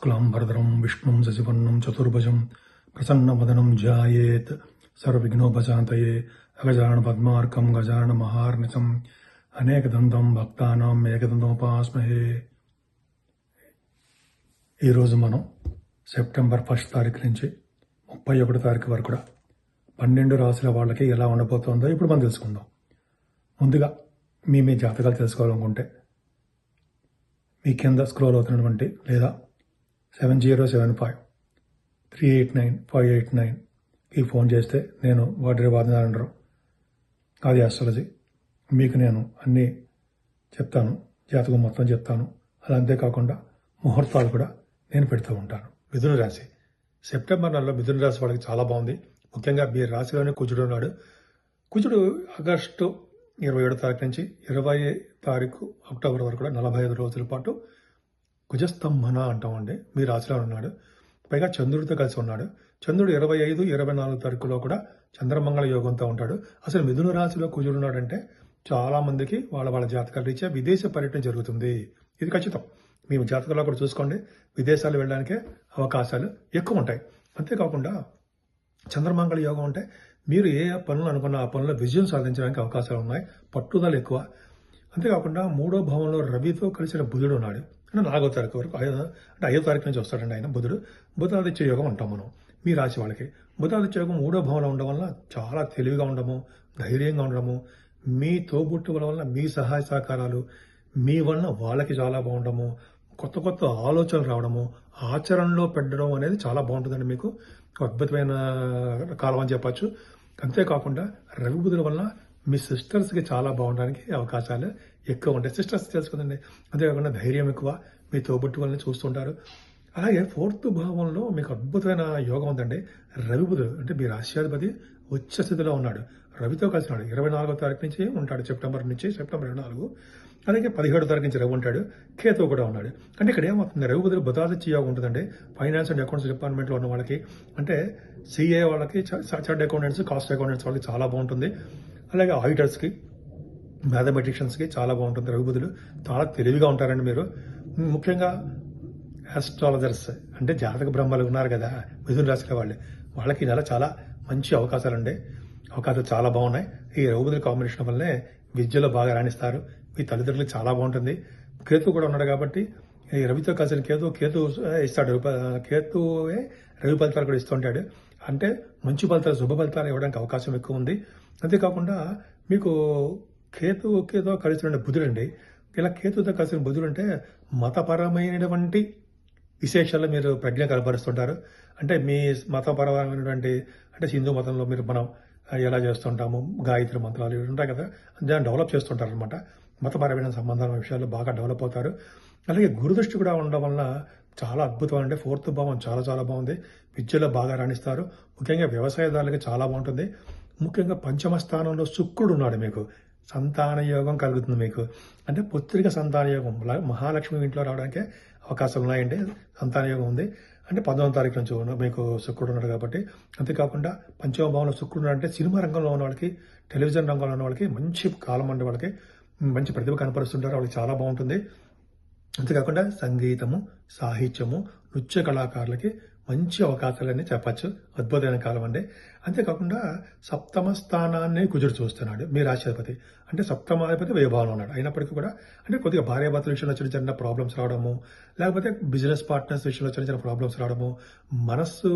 शुक्लांबरधरं विष्णुं शशिवर्णं चतुर्भुजं प्रसन्नवदनं ध्यायेत् सर्वविघ्नोपशान्तये अगजाननपद्मार्कं गजाननमहार्निशम् అనేకదంతం భక్తానాం ఏకదంతముపాస్మహే. ఈరోజు మనం సెప్టెంబర్ 1 తారీఖు నుంచి 31 తారీఖు వరకు కూడా 12 రాశుల వాళ్ళకి ఎలా ఉండబోతుందో ఇప్పుడు మనం తెలుసుకుందాం. ముందుగా మీ జాతకాలు తెలుసుకోవాలనుకుంటే మీ కింద స్క్రోల్ అవుతున్నటువంటి లేదా 7075389589కి ఫోన్ చేస్తే నేను వాటి వాదనాలు అది ఆస్ట్రాలజీ మీకు నేను అన్నీ చెప్తాను, జాతకం మొత్తం చెప్తాను. అలా అంతేకాకుండా ముహూర్తాలు కూడా నేను పెడుతూ ఉంటాను. మిథున రాశి సెప్టెంబర్ నెలలో మిథున రాశి వాళ్ళకి చాలా బాగుంది. ముఖ్యంగా మీ రాశిలోనే కుజుడు ఉన్నాడు. కుజుడు ఆగస్టు 27 తారీఖు నుంచి 20 తారీఖు అక్టోబర్ వరకు కూడా 45 రోజుల పాటు కుజస్తంభన అంటామండి మీ రాశిలో ఉన్నాడు. పైగా చంద్రుడితో కలిసి ఉన్నాడు. చంద్రుడు 25, 24 తారీఖులో కూడా చంద్రమంగళ యోగంతో ఉంటాడు. అసలు మిథున రాశిలో కుజుడు ఉన్నాడంటే చాలా మందికి వాళ్ళ జాతకాల రీత్యా విదేశ పర్యటన జరుగుతుంది. ఇది ఖచ్చితం. మీ జాతకాల్లో కూడా చూసుకోండి, విదేశాలు వెళ్ళడానికే అవకాశాలు ఎక్కువ ఉంటాయి. అంతేకాకుండా చంద్రమంగళ యోగం అంటే మీరు ఏ పనులు అనుకున్న ఆ పనుల్లో విజయం సాధించడానికి అవకాశాలు ఉన్నాయి, పట్టుదల ఎక్కువ. అంతేకాకుండా 3వ భావంలో రవితో కలిసిన బుధుడు ఉన్నాడు. అంటే 4వ తారీఖు వరకు, అంటే 5వ తారీఖు నుంచి వస్తాడండి ఆయన బుధుడు. బుధాదిత్య యోగం అంటాం మనం మీ రాశి వాళ్ళకి. బుధాదిత్య యోగం 3వ భావంలో ఉండడం వల్ల చాలా తెలివిగా ఉండడము, ధైర్యంగా ఉండడము, మీ తోబుట్టువుల వల్ల మీ సహాయ సహకారాలు మీ వలన వాళ్ళకి చాలా బాగుండము, కొత్త ఆలోచనలు రావడము, ఆచరణలో పెట్టడం అనేది చాలా బాగుంటుందండి. మీకు అద్భుతమైన కాలం అని చెప్పచ్చు. అంతేకాకుండా రవి బుధుల వల్ల మీ సిస్టర్స్కి చాలా బాగుండడానికి అవకాశాలు ఎక్కువ ఉంటాయి. సిస్టర్స్ తెలుసుకుందండి. అంతేకాకుండా ధైర్యం ఎక్కువ, మీ తోబుట్టు వల్ల చూస్తుంటారు. అలాగే 4th భావంలో మీకు అద్భుతమైన యోగం ఉందండి. రవి బుధుడు అంటే మీ రాశ్యాధిపతి ఉచ్చ స్థితిలో ఉన్నాడు. రవితో కలిసి ఉన్నాడు. 24వ తారీఖు నుంచి ఉంటాడు, సెప్టెంబర్ 24. అలాగే 17వ తారీఖు నుంచి రవి ఉంటాడు. కేతు కూడా ఉన్నాడు. అంటే ఇక్కడ ఏమవుతుంది, రవి బుధుడు బుధాదిత్య యోగం ఉంటుందండి. ఫైనాన్స్ అండ్ అకౌంట్స్ డిపార్ట్మెంట్లో ఉన్న వాళ్ళకి, అంటే సిఏ వాళ్ళకి, చార్టర్డ్ అకౌంటెంట్స్, కాస్ట్ అకౌంటెంట్స్ వాళ్ళకి చాలా బాగుంటుంది. అలాగే ఆడిటర్స్కి, మ్యాథమెటిషియన్స్కి చాలా బాగుంటుంది. రవి బుధుడు చాలా తెలివిగా ఉంటారండి మీరు. ముఖ్యంగా ఆస్ట్రాలజర్స్ అంటే జాతక బ్రహ్మలు ఉన్నారు కదా మిథున రాశిలో వాళ్ళకి నెల చాలా మంచి అవకాశాలు చాలా బాగున్నాయి. ఈ రవి బుధుల కాంబినేషన్ వల్లనే విద్యలో బాగా రాణిస్తారు. మీ తల్లిదండ్రులకు చాలా బాగుంటుంది. కేతు కూడా ఉన్నాడు కాబట్టి ఈ రవితో కలిసిన కేతు ఇస్తాడు. కేతువే రవి ఫలితాలు కూడా ఇస్తుంటాడు. అంటే మంచి ఫలితాలు, శుభ ఫలితాలు ఇవ్వడానికి అవకాశం ఎక్కువ ఉంది. అంతేకాకుండా మీకు కేతుతో కలిసిన బుధుడు అండి. ఇలా కేతుతో కలిసిన బుధుడు అంటే మతపరమైనటువంటి విశేషాల్లో మీరు ప్రజ్ఞ కనబరుస్తుంటారు. అంటే మీ మతపరమైనటువంటి, అంటే హిందూ మతంలో మనం ఎలా చేస్తుంటాము, గాయత్రి మంత్రాలు ఉంటాయి కదా, దాన్ని డెవలప్ చేస్తుంటారు అనమాట. మతపరమైన సంబంధాల విషయాల్లో బాగా డెవలప్ అవుతారు. అలాగే గురుదృష్టి కూడా ఉండడం వల్ల చాలా అద్భుతం. అంటే 4th భావం చాలా బాగుంది. విద్యలో బాగా రాణిస్తారు. ముఖ్యంగా వ్యవసాయదారులకి చాలా బాగుంటుంది. ముఖ్యంగా 5వ స్థానంలో శుక్రుడు ఉన్నాడు. మీకు సంతాన యోగం కలుగుతుంది. మీకు అంటే పుత్రిక సంతాన యోగం, మహాలక్ష్మి ఇంట్లో రావడానికే అవకాశాలు ఉన్నాయండి. సంతాన యోగం ఉంది. అంటే 19వ తారీఖు నుంచి మీకు శుక్రుడు ఉన్నాడు కాబట్టి. అంతేకాకుండా 5వ భావంలో శుక్రుడు అంటే సినిమా రంగంలో ఉన్న వాళ్ళకి, టెలివిజన్ రంగంలో ఉన్న వాళ్ళకి మంచి కాలం అంటే వాళ్ళకి మంచి ప్రతిభ కనపరుస్తుంటారు. వాళ్ళకి చాలా బాగుంటుంది. అంతేకాకుండా సంగీతము, సాహిత్యము, నృత్య కళాకారులకి మంచి అవకాశాలని చెప్పచ్చు. అద్భుతమైన కాలం అండి. అంతేకాకుండా 7వ స్థానాన్ని కుజుడు చూస్తున్నాడు మీ రాశ్యాధిపతి. అంటే 7వ వ్యయభావంలో ఉన్నాడు. అయినప్పటికీ కూడా అంటే కొద్దిగా భార్యాభర్తల విషయంలో చిన్న ప్రాబ్లమ్స్ రావడము, లేకపోతే బిజినెస్ పార్ట్నర్స్ విషయంలో చిన్న ప్రాబ్లమ్స్ రావడము, మనస్సు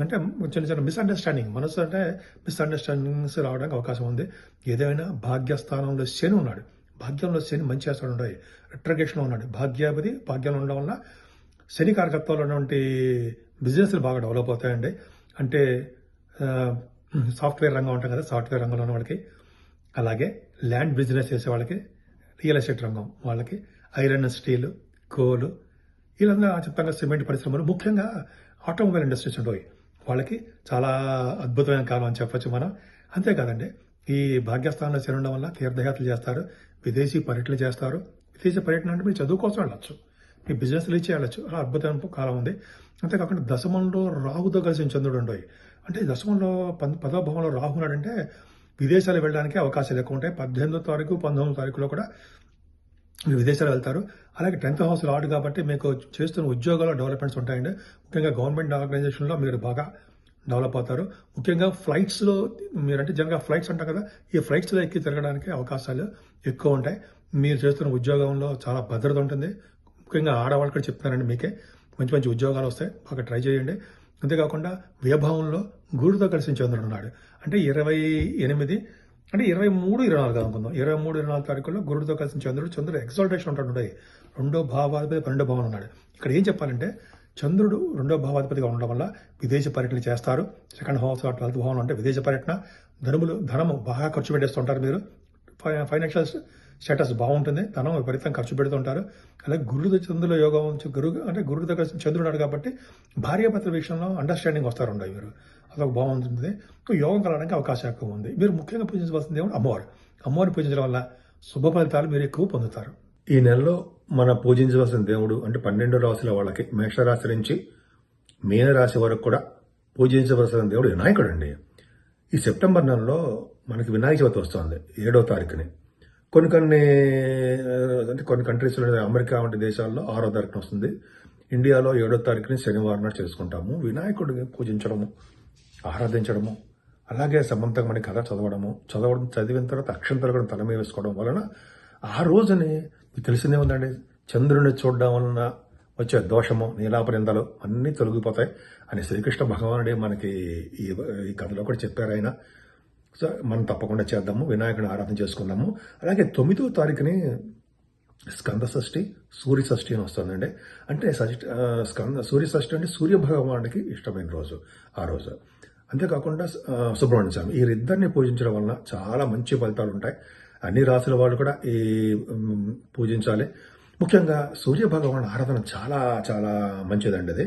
అంటే చిన్న మిస్అండర్స్టాండింగ్, మనస్సు అంటే మిస్అండర్స్టాండింగ్స్ రావడానికి అవకాశం ఉంది. ఏదైనా భాగ్యస్థానంలో శని ఉన్నాడు. భాగ్యంలో శని మంచి చేస్తాడు ఉంటాయి. రిట్రగేషన్లో ఉన్నాడు. భాగ్యాధిపతి భాగ్యంలో ఉండడం వల్ల శని కారకత్వాలు ఉన్నటువంటి బిజినెస్లు బాగా డెవలప్ అవుతాయండి. అంటే సాఫ్ట్వేర్ రంగం ఉంటాం కదా, సాఫ్ట్వేర్ రంగంలో ఉన్న వాళ్ళకి, అలాగే ల్యాండ్ బిజినెస్ చేసే వాళ్ళకి, రియల్ ఎస్టేట్ రంగం వాళ్ళకి, ఐరన్, స్టీల్, కోలు, ఇలా చెప్తాం కదా, సిమెంట్ పరిశ్రమలు, ముఖ్యంగా ఆటోమొబైల్ ఇండస్ట్రీస్ ఉంటాయి. వాళ్ళకి చాలా అద్భుతమైన కాలం అని చెప్పచ్చు మనం. అంతేకాదండి, ఈ భాగ్యస్థానంలో శని ఉండడం వల్ల తీర్థయాత్రలు చేస్తారు, విదేశీ పర్యటనలు చేస్తారు. విదేశీ పర్యటన అంటే మీరు చదువు కోసం వెళ్ళచ్చు, మీ బిజినెస్ రీచ్ చేయవచ్చు. అలా అద్భుతమైన కాలం ఉంది. అంతేకాకుండా దశమంలో రాహుతో కలిసిన చంద్రుడు ఉంటాయి. అంటే దశమంలో 10వ భావంలో రాహు ఉన్నాడంటే విదేశాలు వెళ్ళడానికి అవకాశాలు ఎక్కువ ఉంటాయి. 18వ తారీఖు 19వ తారీఖులో కూడా మీరు విదేశాలు వెళ్తారు. అలాగే 10th హౌస్ లార్డ్ కాబట్టి మీకు చేస్తున్న ఉద్యోగాల్లో డెవలప్మెంట్స్ ఉంటాయండి. ముఖ్యంగా గవర్నమెంట్ ఆర్గనైజేషన్‌లో మీరు బాగా డెవలప్ అవుతారు. ముఖ్యంగా ఫ్లైట్స్‌లో మీరంటే జనరల్‌గా ఫ్లైట్స్ అంటారు కదా! ఈ ఫ్లైట్స్‌లో ఎక్కి తిరగడానికి అవకాశాలు ఎక్కువ ఉంటాయి. మీరు చేస్తున్న ఉద్యోగంలో చాలా భద్రత ఉంటుంది. ముఖ్యంగా ఆడవాళ్ళు కూడా చెప్తున్నానండి మీకే. మంచి మంచి ఉద్యోగాలు వస్తాయి. బాగా ట్రై చేయండి. అంతేకాకుండా వ్యయభావంలో గురుడితో కలిసిన చంద్రుడు ఉన్నాడు. అంటే 28 అంటే 23, 24 అనుకుందాం. 23, 24 తారీఖుల్లో గురుడితో కలిసిన చంద్రుడు ఎక్సాల్టేషన్ ఉంటాడు. రెండో భావాధిపతి 12 భావం ఉన్నాడు. ఇక్కడ ఏం చెప్పాలంటే చంద్రుడు రెండో భావాధిపతిగా ఉండడం వల్ల విదేశీ పర్యటనలు చేస్తారు. సెకండ్ హౌస్ 12th భావంలో అంటే విదేశీ పర్యటన, ధనము బాగా ఖర్చు పెట్టేస్తుంటారు మీరు. ఫైనాన్షియల్ స్టేటస్ బాగుంటుంది. ధనం విపరీతంగా ఖర్చు పెడుతుంటారు. అలాగే గురుడు చంద్రుల యోగం గురుడు దగ్గర చంద్రుడు ఉన్నాడు కాబట్టి భార్యాభర్తల విషయంలో అండర్స్టాండింగ్ వస్తారండి మీరు. అదొక బాగుంటుంది. యోగం కలగడానికి అవకాశం ఎక్కువ ఉంది. మీరు ముఖ్యంగా పూజించవలసిన దేవుడు అమ్మవారు. అమ్మవారిని పూజించడం వల్ల శుభ ఫలితాలు మీరు ఎక్కువ పొందుతారు. ఈ నెలలో మన పూజించవలసిన దేవుడు అంటే 12 రాశుల వాళ్ళకి మేషరాశి నుంచి మీనరాశి వరకు కూడా పూజించవలసిన దేవుడు వినాయకుడు అండి. ఈ సెప్టెంబర్ నెలలో మనకి వినాయక చవితి వస్తుంది 7వ తారీఖుని. కొన్ని కంట్రీస్లో అమెరికా వంటి దేశాల్లో 6వ తారీఖున వస్తుంది. ఇండియాలో 7వ తారీఖుని శనివారం నాడు చేసుకుంటాము. వినాయకుడిని పూజించడము, ఆరాధించడము, అలాగే సమంతకమణి కథ చదివిన తర్వాత అక్షంతలు కూడా తల మీద వేసుకోవడం వలన ఆ రోజుని మీకు తెలిసిందే ఉందండి, చంద్రుని చూడడం వలన వచ్చే దోషము, నీలాపరిందాలు అన్నీ తొలగిపోతాయి అని శ్రీకృష్ణ భగవానుడే మనకి ఈ కథలో కూడా చెప్పారు ఆయన. సో మనం తప్పకుండా చేద్దాము, వినాయకుడిని ఆరాధన చేసుకుందాము. అలాగే 9వ తారీఖుని స్కంద షష్ఠి, సూర్య షష్ఠి అని వస్తుందండి. అంటే సూర్య షష్ఠి అంటే సూర్య భగవానుడికి ఇష్టమైన రోజు ఆ రోజు. అంతేకాకుండా సుబ్రహ్మణ్య స్వామి, వీరిద్దరిని పూజించడం వలన చాలా మంచి ఫలితాలు ఉంటాయి. అన్ని రాసుల వాళ్ళు కూడా ఈ పూజించాలి. ముఖ్యంగా సూర్య భగవాన్ ఆరాధన చాలా చాలా మంచిదండి. అది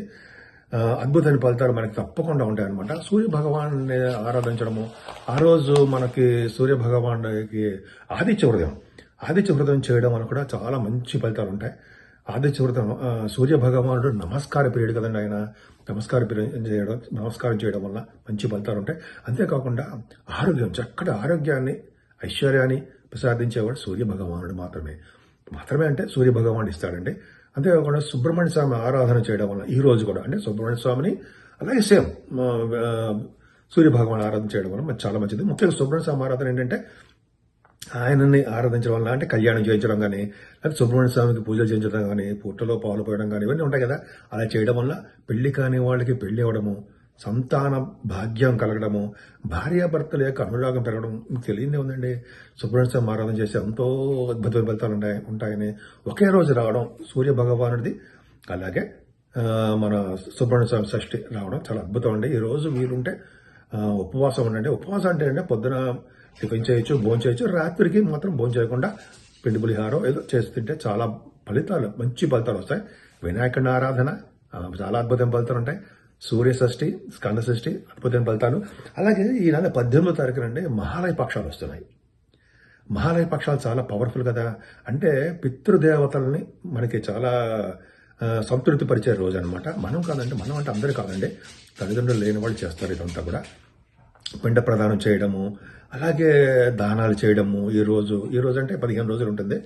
అద్భుతమైన ఫలితాలు మనకి తప్పకుండా ఉంటాయన్నమాట. సూర్య భగవాన్ని ఆరాధించడము, ఆ రోజు మనకి సూర్య భగవానుడికి ఆదిత్య హృదయం చేయడం వల్ల కూడా చాలా మంచి ఫలితాలు ఉంటాయి. ఆదిత్య హృదయం సూర్య భగవానుడు నమస్కార ప్రియుడు కదండి. ఆయన నమస్కారం చేయడం వల్ల మంచి ఫలితాలు ఉంటాయి. అంతేకాకుండా చక్కటి ఆరోగ్యాన్ని, ఐశ్వర్యాన్ని ప్రసాదించేవాడు సూర్య భగవానుడు మాత్రమే అంటే సూర్య భగవానుడు ఇస్తాడండి. అంతేకాకుండా సుబ్రహ్మణ్య స్వామి ఆరాధన చేయడం వల్ల ఈ రోజు కూడా అంటే సుబ్రహ్మణ్య స్వామిని అలాగే సేమ్ సూర్య భగవాన్ ఆరాధన చేయడం వల్ల చాలా మంచిది. ముఖ్యంగా సుబ్రహ్మణ్య స్వామి ఆరాధన ఏంటంటే ఆయనని ఆరాధించడం వల్ల అంటే కళ్యాణం చేయించడం కానీ, లేకపోతే సుబ్రహ్మణ్య స్వామికి పూజలు చేయించడం కానీ, పుట్టలో పాలు పోయడం కానీ ఇవన్నీ ఉంటాయి కదా. అలా చేయడం వల్ల పెళ్లి కాని వాళ్ళకి పెళ్లి అవ్వడము, సంతాన భాగ్యం కలగడము, భార్యాభర్తల యొక్క అనురాగం పెరగడం మీకు తెలియదే ఉందండి. సుబ్రహ్మణ్య స్వామి ఆరాధన చేస్తే ఎంతో అద్భుతమైన ఫలితాలు ఉంటాయని ఒకే రోజు రావడం సూర్య భగవానుడిది, అలాగే మన సుబ్రహ్మణ్య స్వామి షష్ఠి రావడం చాలా అద్భుతం అండి. ఈ రోజు వీలుంటే ఉపవాసం ఉండండి. ఉపవాసం అంటే పొద్దున టిఫిన్ చేయొచ్చు, భోజనం చేయొచ్చు, రాత్రికి మాత్రం భోజనం చేయకుండా పిండి పులిహారం ఏదో చేసి తింటే చాలా మంచి ఫలితాలు వస్తాయి. వినాయకుడి ఆరాధన చాలా అద్భుతమైన ఫలితాలు ఉంటాయి. సూర్య షష్ఠి, స్కంద షష్ఠి అద్భుతమైన ఫలితాలు. అలాగే ఈ నెల 18వ తారీఖున అండి మహాలయ పక్షాలు వస్తున్నాయి. మహాలయ పక్షాలు చాలా పవర్ఫుల్ కదా. అంటే పితృదేవతల్ని మనకి చాలా సంతృప్తి పరిచే రోజు అనమాట. మనం అంటే అందరూ కాదండి, తల్లిదండ్రులు లేని వాళ్ళు చేస్తారు ఇదంతా కూడా. పిండ ప్రదానం చేయడము, అలాగే దానాలు చేయడము. ఈ రోజు అంటే 15 రోజులు ఉంటుంది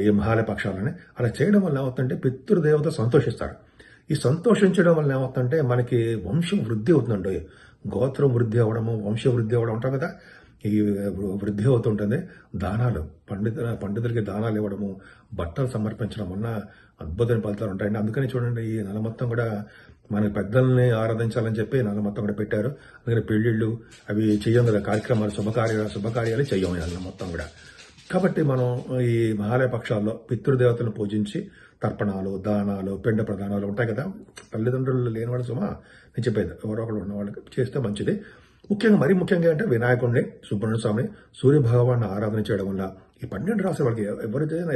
ఈ మహాలయ పక్షాలని. అలా చేయడం వల్ల ఏమవుతుందంటే పితృదేవత సంతోషిస్తారు. ఈ సంతోషించడం వల్ల ఏమవుతుందంటే మనకి వంశం వృద్ధి అవుతుందండి. గోత్రం వృద్ధి అవ్వడము, వంశ వృద్ధి అవ్వడం ఉంటాం కదా, ఈ వృద్ధి అవుతుంటుంది. దానాలు, పండితులకి దానాలు ఇవ్వడము, బట్టలు సమర్పించడం వల్ల అద్భుతమైన ఫలితాలు ఉంటాయండి. అందుకని చూడండి, ఈ నెల మొత్తం కూడా మన పెద్దల్ని ఆరాధించాలని చెప్పి నెల మొత్తం కూడా పెట్టారు. అందుకని పెళ్లిళ్ళు అవి చెయ్యం కదా, కార్యక్రమాలు శుభకార్యాలు చెయ్యం ఈ నెల మొత్తం కూడా. కాబట్టి మనం ఈ మహాలయ పక్షాల్లో పితృదేవతలను పూజించి తర్పణాలు, దానాలు, పిండ ప్రదానాలు ఉంటాయి కదా, తల్లిదండ్రులు లేని వాళ్ళు నేను చెప్పేది ఎవరో ఒకరు ఉన్న వాళ్ళకి చేస్తే మంచిది. మరీ ముఖ్యంగా అంటే వినాయకుడిని, సుబ్రహ్మణ్య స్వామిని, సూర్య భగవాన్ని ఆరాధన చేయడం వల్ల ఈ 12 రాశి వాళ్ళకి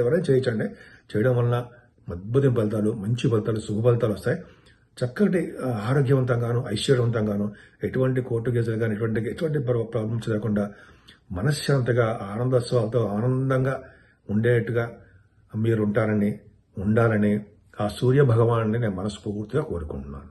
ఎవరైనా చేయొచ్చండి. చేయడం వల్ల అద్భుతం ఫలితాలు, మంచి ఫలితాలు, శుభ ఫలితాలు వస్తాయి. చక్కటి ఆరోగ్యవంతంగాను, ఐశ్వర్యవంతంగాను, ఎటువంటి కోర్టు కేసులు కానీ ఎటువంటి ప్రాబ్లమ్స్ లేకుండా మనశ్శాంతిగా ఆనందోత్సవాలతో ఆనందంగా ఉండేట్టుగా మీరు ఉండాలని ఆ సూర్య భగవాన్ని నేను మనస్ఫూర్తిగా కోరుకుంటున్నాను.